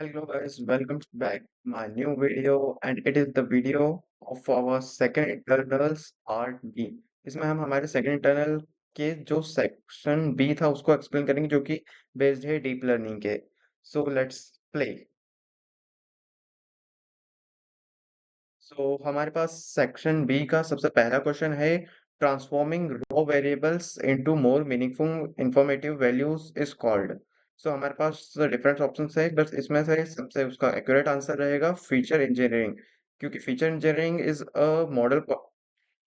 Hello guys, welcome back to my new video and it is the video of our second internals part B। इसमें हम हमारे second internal के जो section B था उसको explain करेंगे जो कि बेस्ड है डीप लर्निंग के। So let's play. हमारे पास सेक्शन बी का सबसे पहला क्वेश्चन है transforming raw variables into more meaningful informative values is called. हमारे पास डिफरेंट ऑप्शंस है बस इसमें से सबसे उसका एक्यूरेट आंसर रहेगा फीचर इंजीनियरिंग, क्योंकि feature engineering is a model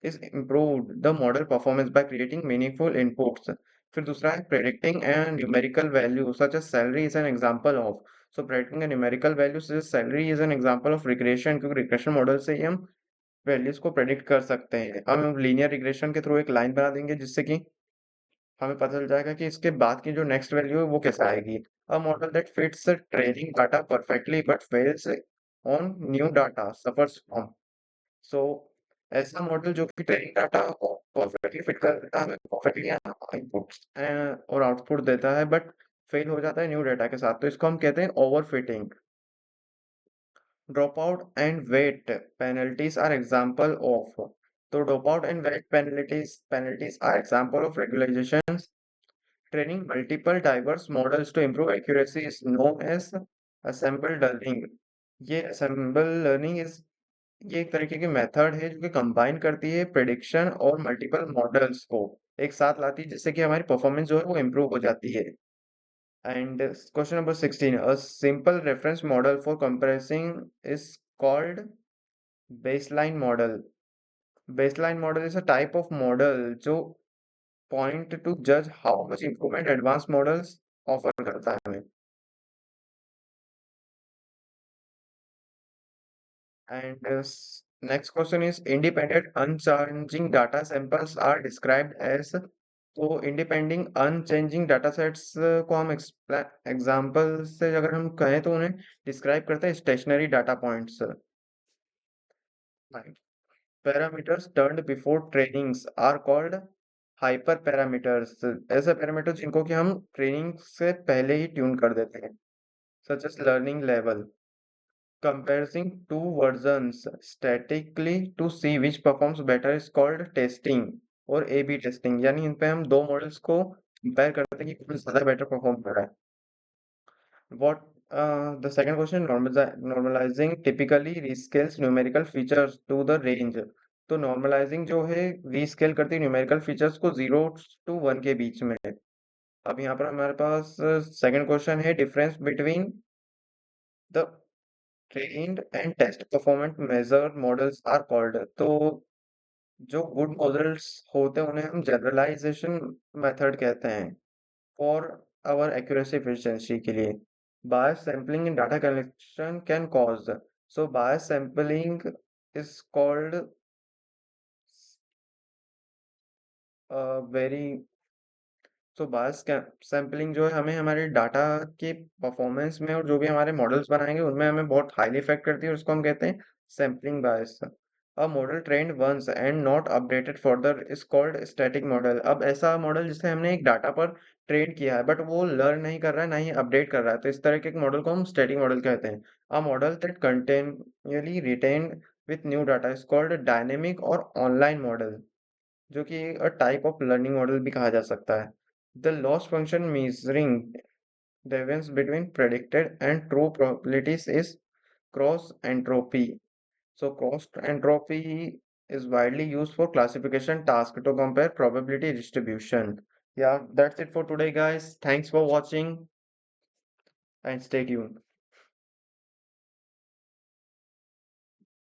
is improved the model performance by creating meaningful inputs। फिर दूसरा है predicting and numerical value such as salary is an example of। predicting a numerical value such as salary is an example of regression, क्योंकि regression model से ही हम values को predict कर सकते हैं। हम लीनियर रिग्रेशन के थ्रू एक लाइन बना देंगे जिससे कि हमें पता चल जाएगा कि इसके बाद की जो नेक्स्ट वैल्यू है वो कैसे आएगी। A model that fits training data perfectly but fails on new data suffers from. So ऐसा मॉडल जो कि ट्रेनिंग डाटा को परफेक्टली फिट कर देता है, परफेक्टली इनपुट्स और आउटपुट देता है बट फेल हो जाता है न्यू डाटा के साथ, तो इसको हम कहते हैं overfitting. Dropout and weight penalties are example of. तो dropout and weight penalties are example of regularization. Training multiple diverse models to improve accuracy is known as assembled learning। ये assemble learning is ये एक तरीके की method है जो कि combine करती है प्रिडिक्शन और मल्टीपल मॉडल्स को एक साथ लाती है, जिससे कि हमारी परफॉर्मेंस जो है वो इम्प्रूव हो जाती है। And question number 16, a simple reference model for compressing is called baseline model. Baseline model is a type of model जो पॉइंट टू जज how much improvement advance models offer करता है हमें। And next question is independent unchanging data samples are described as। तो independent unchanging data sets को हम example से अगर हम कहें तो उन्हें डिस्क्राइब करते हैं stationary data points. Parameters turned before trainings are called hyper parameters. ऐसे पैरामीटर्स जिनको कि हम ट्रेनिंग से पहले ही ट्यून कर देते हैं, such as learning level. Comparing two versions statically to see which performs better is called testing और A/B टेस्टिंग, यानी इन पे हम दो मॉडल्स को कंपेयर करते हैं कि कौन ज्यादा बेटर परफॉर्म कर रहा है। What the second question, normalizing typically rescales numerical features to the range। तो normalizing जो है रीस्केल करती है न्यूमेरिकल फीचर्स को 0 to 1 के बीच में। अब यहाँ पर हमारे पास सेकंड क्वेश्चन है difference between the trained and test performance measure models are called। तो जो गुड मॉडल्स होते हैं उन्हें हम जनरलाइजेशन मेथड कहते हैं फॉर आवर एक्यूरेसी एफिशिएंसी के लिए। Bias sampling in data collection can cause. Bias sampling is called very. Bias sampling जो है हमें हमारे डाटा के परफॉर्मेंस में और जो भी हमारे मॉडल्स बनाएंगे उनमें हमें बहुत हाईली इफेक्ट करती है और उसको हम कहते हैं sampling bias. A model trained once and not updated further is called static model. अब ऐसा मॉडल जिसे हमने एक डाटा पर ट्रेन किया है बट वो लर्न नहीं कर रहा है ना ही अपडेट कर रहा है, तो इस तरह के एक मॉडल को हम स्टैटिक मॉडल कहते हैं। अ model that continually retained with new data is called dynamic और ऑनलाइन मॉडल, जो कि a type of learning model भी कहा जा सकता है। The loss function measuring difference between predicted and true probabilities is cross entropy। Cross entropy is widely used for classification task to compare probability distribution। Yeah, that's it for today, guys. Thanks for watching and stay tuned.